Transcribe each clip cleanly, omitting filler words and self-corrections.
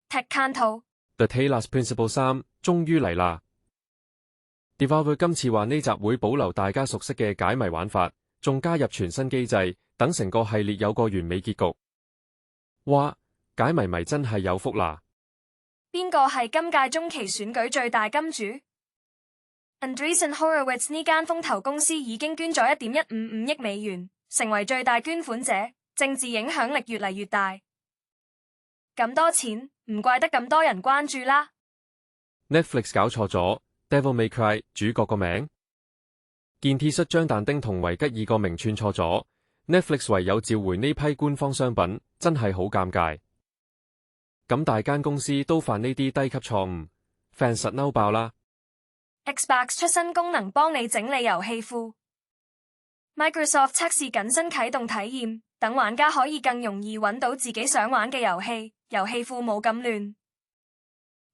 Tech Kanto The Taylor's Principle 3終於嚟啦。Devolver 今次話呢集會保留大家熟悉嘅解謎玩法，仲加入全新機制，等成個系列有個完美結局。哇！解謎迷真係有福啦！邊個係今屆中期選舉最大金主？ Andreessen Horowitz 呢間風投公司已經捐咗1.155億美元，成為最大捐款者，政治影響力越嚟越大。咁多錢，唔怪得咁多人關注啦。Netflix 搞錯咗 Devil May Cry 主角個名，件 T 恤將但丁同維吉爾個名串錯咗 ，Netflix 唯有召回呢批官方商品，真係好尷尬。咁大間公司都犯呢啲低級錯誤 ，fans 實嬲爆啦。Xbox 出新功能幫你整理遊戲庫。Microsoft 測試緊新啟動體驗，等玩家可以更容易揾到自己想玩嘅遊戲，遊戲庫冇咁亂。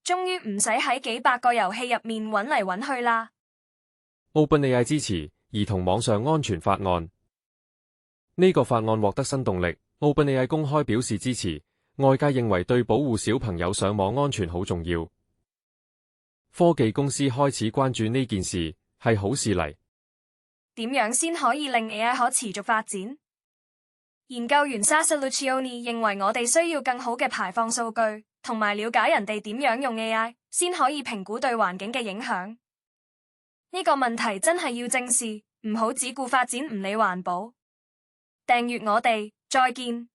終於唔使喺幾百個遊戲入面揾嚟揾去啦。OpenAI 支持兒童網上安全法案，呢個法案獲得新動力。OpenAI 公開表示支持，外界認為對保護小朋友上網安全好重要。科技公司開始關注呢件事，係好事嚟。點樣先可以令 AI 可持續發展？研究員 Sasa Lucioni 認為我哋需要更好嘅排放數據，同埋了解人哋點樣用 AI， 先可以評估對環境嘅影響。呢個問題真係要正視，唔好只顧發展唔理環保。訂閱我哋，再見。